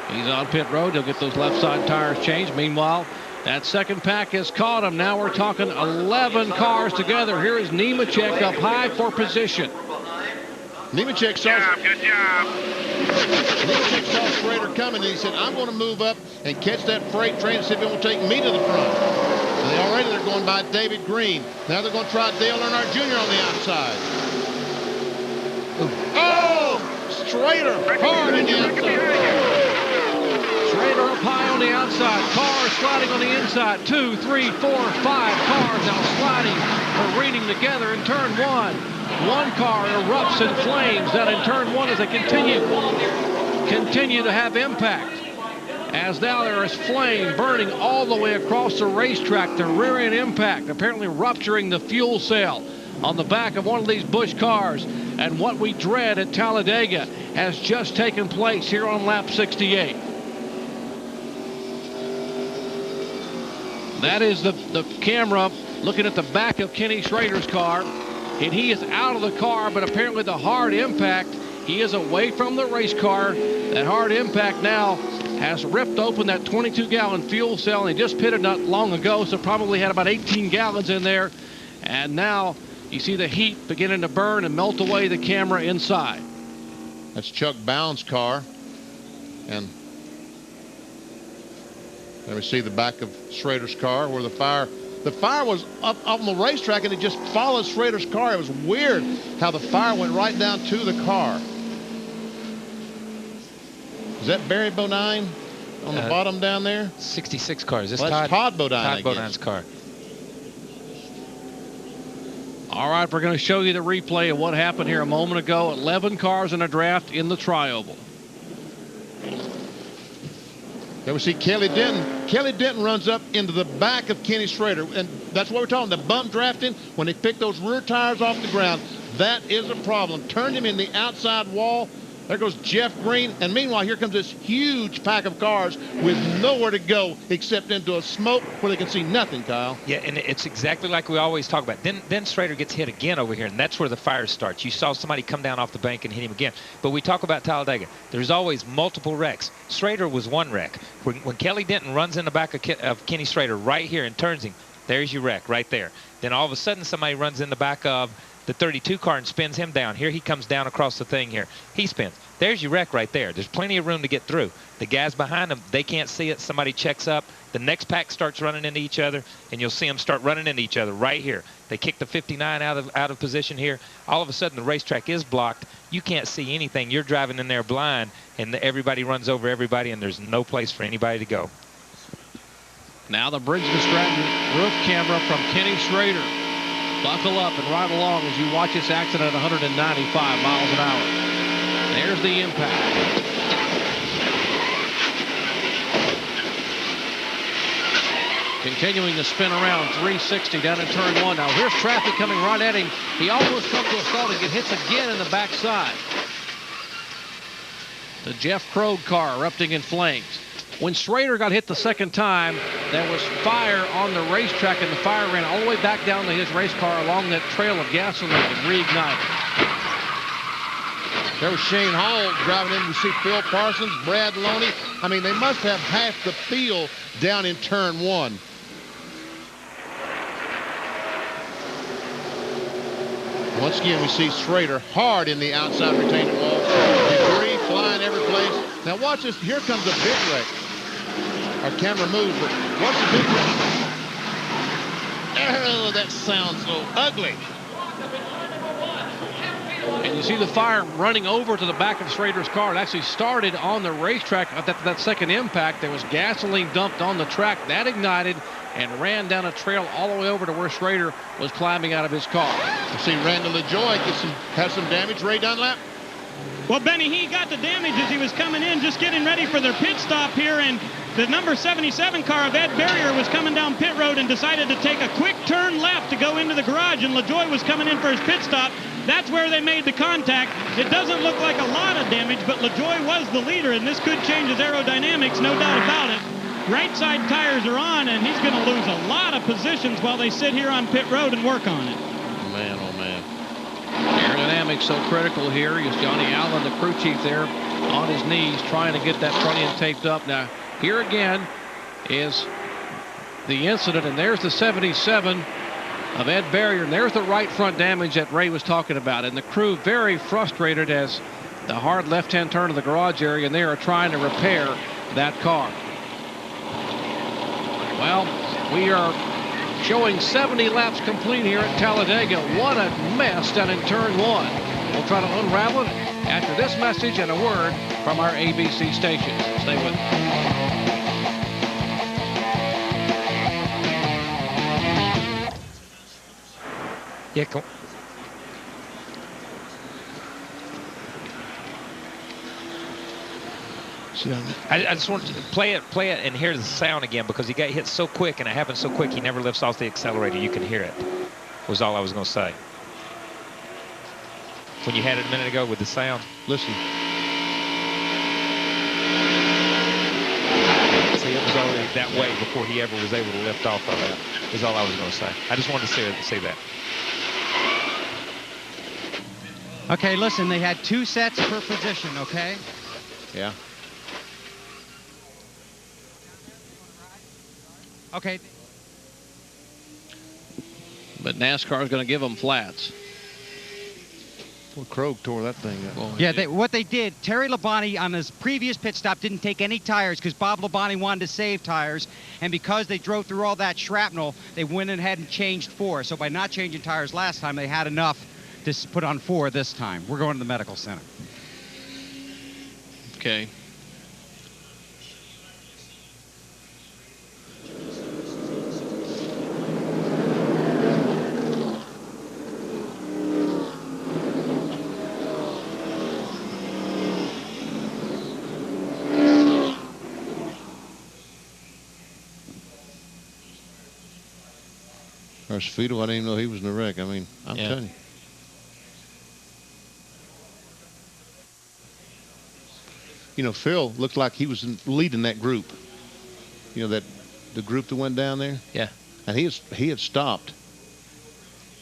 He's on pit road. He'll get those left side tires changed. Meanwhile, that second pack has caught him. Now we're talking 11 cars together. Here is Nemechek up high for position. Nemechek saw, good job. Nemechek saw Schrader coming, and he said, I'm going to move up and catch that freight train and see if it will take me to the front. And they're going by David Green. Now they're going to try Dale Earnhardt Jr. on the outside. Oh! Schrader hard on the outside. Schrader up high on the outside. Cars sliding on the inside. 2, 3, 4, 5 cars now sliding, careening together in turn 1. One car erupts in flames down in turn 1 as they continue to have impact. As now there is flame burning all the way across the racetrack. The rear end impact apparently rupturing the fuel cell on the back of one of these Busch cars. And what we dread at Talladega has just taken place here on lap 68. That is the camera looking at the back of Kenny Schrader's car. And he is out of the car, but apparently the hard impact, he is away from the race car. That hard impact now has ripped open that 22-gallon fuel cell, and he just pitted not long ago, so probably had about 18 gallons in there. And now you see the heat beginning to burn and melt away the camera inside. That's Chuck Bound's car. And there we see the back of Schrader's car where the fire was up on the racetrack, and it just followed Schrader's car. It was weird how the fire went right down to the car. Is that Barry Bodine on the bottom down there? 66 cars. This that's Todd Bodine, Todd Bodine's car. All right, we're going to show you the replay of what happened here a moment ago. 11 cars in a draft in the tri-oval. There we see Kelly Denton. Kelly Denton runs up into the back of Kenny Schrader, and that's what we're talking. The bump drafting, when they pick those rear tires off the ground, that is a problem. Turned him in the outside wall. There goes Jeff Green, and meanwhile here comes this huge pack of cars with nowhere to go except into a smoke where they can see nothing, Kyle. Yeah, and it's exactly like we always talk about. Then Schrader gets hit again over here, and that's where the fire starts. You saw somebody come down off the bank and hit him again. But we talk about Talladega. There's always multiple wrecks. Schrader was one wreck. When Kelly Denton runs in the back of Kenny Schrader right here and turns him, there's your wreck right there. Then all of a sudden somebody runs in the back of the 32 car and spins him down. Here he comes down across the thing here. He spins. There's your wreck right there. There's plenty of room to get through. The guys behind them, they can't see it. Somebody checks up. The next pack starts running into each other, and you'll see them start running into each other right here. They kick the 59 out of position here. All of a sudden, the racetrack is blocked. You can't see anything. You're driving in there blind, and everybody runs over everybody, and there's no place for anybody to go. Now the Briggs & Stratton roof camera from Kenny Schrader. Buckle up and ride along as you watch this accident at 195 miles an hour. There's the impact. Continuing to spin around 360 down in turn 1. Now here's traffic coming right at him. He almost comes to a stall and gets hits again in the backside. The Jeff Krogh car erupting in flames. When Schrader got hit the second time, there was fire on the racetrack, and the fire ran all the way back down to his race car along that trail of gasoline and reignited. There was Shane Hall driving in. You see Phil Parsons, Brad Loney. I mean, they must have half the field down in turn 1. Once again, we see Schrader hard in the outside retaining wall. Debris flying every place. Now watch this. Here comes a big wreck. Our camera moves, but watch the big wreck. Oh, that sounds so ugly. And you see the fire running over to the back of Schrader's car. It actually started on the racetrack. That second impact, there was gasoline dumped on the track. That ignited and ran down a trail all the way over to where Schrader was climbing out of his car. You see Randall LaJoie has some damage. Ray Dunlap? Well, Benny, he got the damage as he was coming in, just getting ready for their pit stop here, and the number 77 car of Ed Barrier was coming down pit road and decided to take a quick turn left to go into the garage, and LaJoie was coming in for his pit stop. That's where they made the contact. It doesn't look like a lot of damage, but LaJoie was the leader, and this could change his aerodynamics, no doubt about it. Right side tires are on, and he's going to lose a lot of positions while they sit here on pit road and work on it. Man, oh man. Aerodynamics so critical here. Is Johnny Allen, the crew chief there, on his knees trying to get that front end taped up. Now, here again is the incident, and there's the 77 of Ed Barrier, and there's the right front damage that Ray was talking about. And the crew very frustrated as the hard left-hand turn of the garage area, and they are trying to repair that car. Well, we are showing 70 laps complete here at Talladega. What a mess down in turn 1. We'll try to unravel it after this message and a word from our ABC station. Stay with us. Yeah, come. I just want to play it, and hear the sound again, because he got hit so quick, and it happened so quick. He never lifts off the accelerator. You can hear it. Was all I was going to say. When you had it a minute ago with the sound. Listen. See, it was already that way before he ever was able to lift off of it. Is all I was going to say. I just wanted to say that. Okay, listen, they had 2 sets per position, okay? Yeah. Okay. But NASCAR is going to give them flats. Well, Krogh tore that thing up. Well, Yeah, what they did, Terry Labonte on his previous pit stop didn't take any tires because Bob Labonte wanted to save tires, and because they drove through all that shrapnel, they went ahead and changed 4. So by not changing tires last time, they had enough to put on 4 this time. We're going to the medical center. Okay. Speedo, I didn't even know he was in the wreck. I mean, I'm telling you. You know, Phil looked like he was leading that group. You know, the group that went down there. Yeah. And he had stopped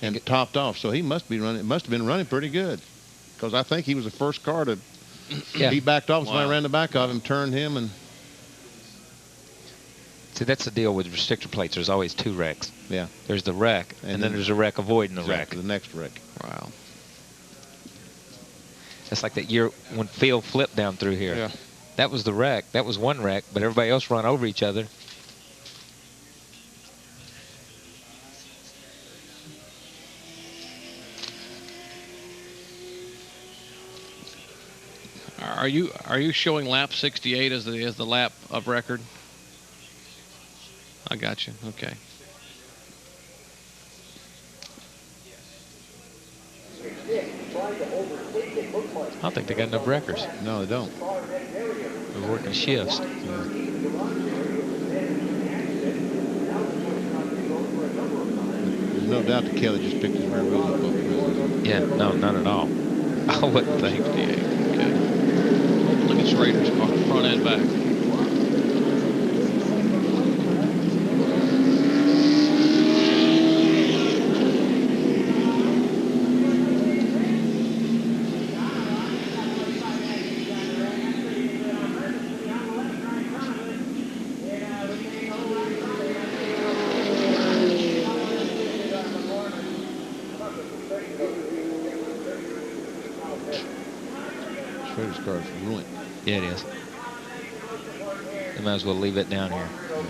and topped off, so he must be running. Must have been running pretty good, because I think he was the first car to. Yeah. He backed off. Somebody ran the back of him, turned him, and. See, that's the deal with restrictor plates. There's always 2 wrecks. Yeah. There's the wreck, and then there's a wreck avoiding the wreck. The next wreck. Wow. That's like that year when Phil flipped down through here. Yeah. That was the wreck. That was one wreck, but everybody else run over each other. Are you showing lap 68 as the lap of record? I got you. Okay. I don't think they got enough wreckers. No, they don't. They're working shifts. Yeah. There's no doubt that Kelly just picked his rear wheels up off the wheels. Yeah, no, not at all. I wouldn't think. Okay. Look at Schrader's car, front and back. Schrader's car is ruined. Yeah, it is. They might as well leave it down here. Yeah.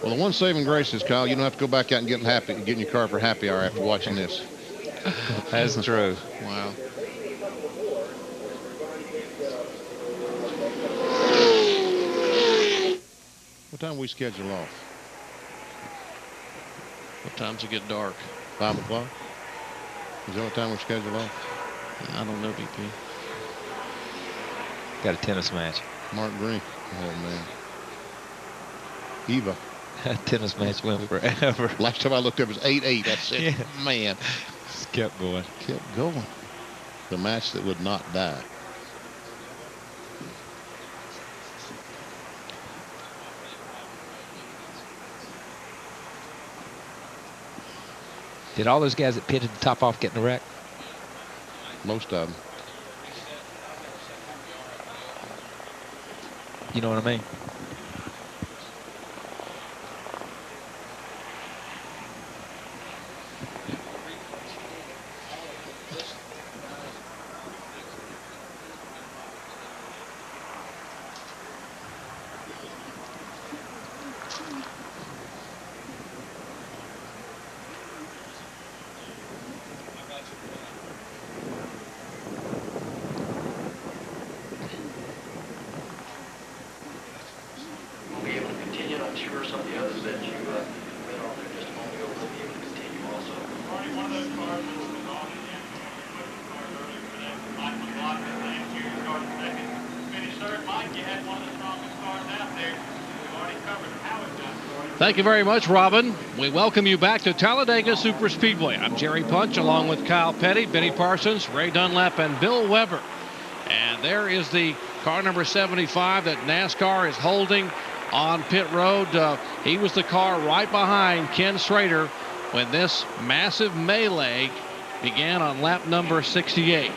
Well, the one saving grace is, Kyle, you don't have to go back out and get in your car for happy hour after watching this. That's true. Wow. What time we schedule off? What times it get dark? 5 o'clock? Is that what time we're scheduled off? I don't know, BP. Got a tennis match. Mark Green. Oh, man. Eva. Tennis match went forever. Last time I looked up, it was 8-8. That's it. Yeah. Man. Just kept going. Kept going. The match that would not die. Did all those guys that pitted the top off get in a wreck? Most of them. You know what I mean? Thank you very much, Robin. We welcome you back to Talladega Superspeedway. I'm Jerry Punch, along with Kyle Petty, Benny Parsons, Ray Dunlap, and Bill Weber. And there is the car number 75 that NASCAR is holding on pit road. He was the car right behind Ken Schrader when this massive melee began on lap number 68.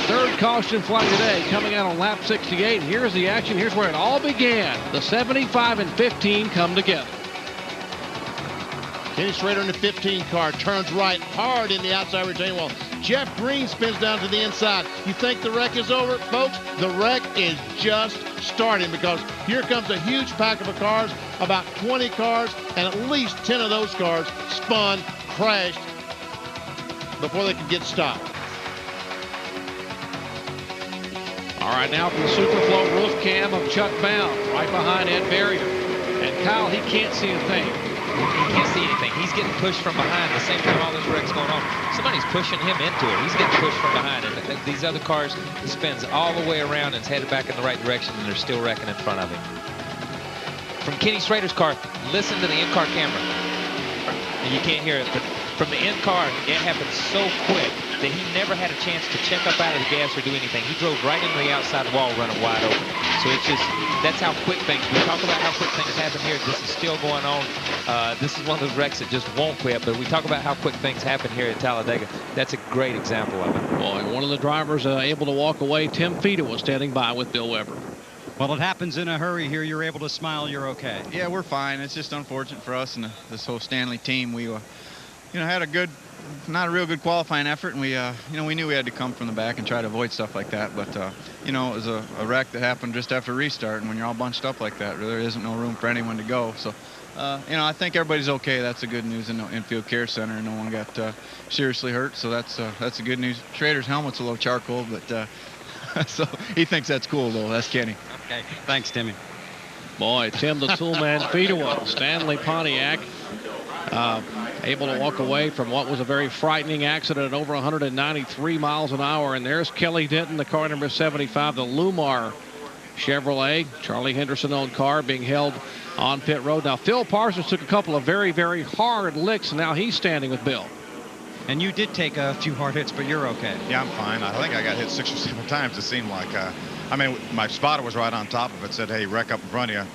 Third caution flag today coming out on lap 68. And here's the action. Here's where it all began. The 75 and 15 come together. Kenny Schrader in the 15 car turns right hard in the outside retaining wall. Jeff Green spins down to the inside. You think the wreck is over, folks? The wreck is just starting, because here comes a huge pack of cars, about 20 cars, and at least 10 of those cars spun, crashed before they could get stopped. All right, now from the Superflow roof cam of Chuck Bound, right behind Ed Barrier. And Kyle, he can't see a thing. He can't see anything. He's getting pushed from behind the same time all this wreck's going on. Somebody's pushing him into it. He's getting pushed from behind. And these other cars, he spins all the way around and is headed back in the right direction, and they're still wrecking in front of him. From Kenny Schrader's car, listen to the in-car camera. You can't hear it, but from the in-car, it happened so quick that he never had a chance to check up out of the gas or do anything. He drove right into the outside wall, running wide open. So it's just, that's how quick things, we talk about how quick things happen here. This is still going on. This is one of those wrecks that just won't quit, but we talk about how quick things happen here at Talladega. That's a great example of it. Boy, one of the drivers able to walk away. Tim Fita was standing by with Bill Weber. Well, it happens in a hurry here. You're able to smile. You're okay. Yeah, we're fine. It's just unfortunate for us and this whole Stanley team. We, had a good, not a real good qualifying effort, and we, we knew we had to come from the back and try to avoid stuff like that. But, it was a wreck that happened just after restart, and when you're all bunched up like that, there isn't no room for anyone to go. So, I think everybody's okay. That's the good news in the infield care center, and no one got seriously hurt. So that's the good news. Schrader's helmet's a little charcoal, but so he thinks that's cool, though. That's Kenny. Okay, thanks, Timmy. Boy, Tim the Toolman Fita, Stanley Pontiac, able to walk away from what was a very frightening accident at over 193 miles an hour. And there's Kelly Denton, the car number 75, the Lumar Chevrolet. Charlie Henderson-owned car being held on pit road. Now, Phil Parsons took a couple of very, very hard licks, and now he's standing with Bill. And you did take a few hard hits, but you're okay. Yeah, I'm fine. I think I got hit 6 or 7 times, it seemed like. My spotter was right on top of it, said, hey, wreck up in front of you.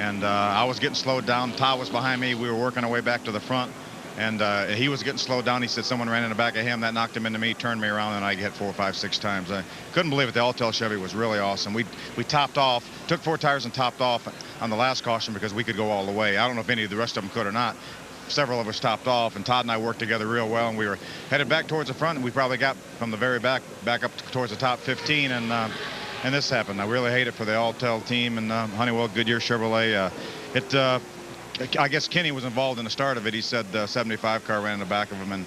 And I was getting slowed down. Todd was behind me. We were working our way back to the front. And he was getting slowed down. He said someone ran in the back of him. That knocked him into me, turned me around, and I hit 4, 5, 6 times. I couldn't believe it. The Altel Chevy was really awesome. We topped off, took 4 tires and topped off on the last caution because we could go all the way. I don't know if any of the rest of them could or not. Several of us topped off, and Todd and I worked together real well, and we were headed back towards the front, and we probably got from the very back up towards the top 15, and this happened. I really hate it for the Altel team and Honeywell, Goodyear, Chevrolet. I guess Kenny was involved in the start of it. He said the 75 car ran in the back of him, and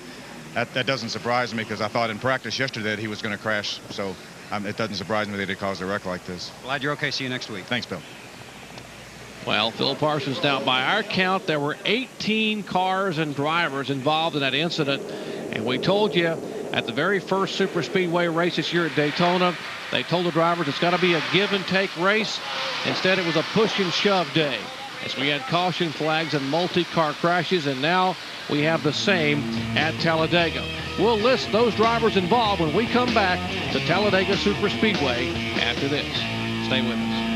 that doesn't surprise me because I thought in practice yesterday that he was going to crash, so it doesn't surprise me that he caused a wreck like this. Glad you're okay. See you next week. Thanks, Bill. Well, Phil Parsons, now by our count, there were 18 cars and drivers involved in that incident. And we told you at the very first Superspeedway race this year at Daytona, they told the drivers it's got to be a give and take race. Instead, it was a push and shove day, as we had caution flags and multi-car crashes, and now we have the same at Talladega. We'll list those drivers involved when we come back to Talladega Superspeedway after this. Stay with us.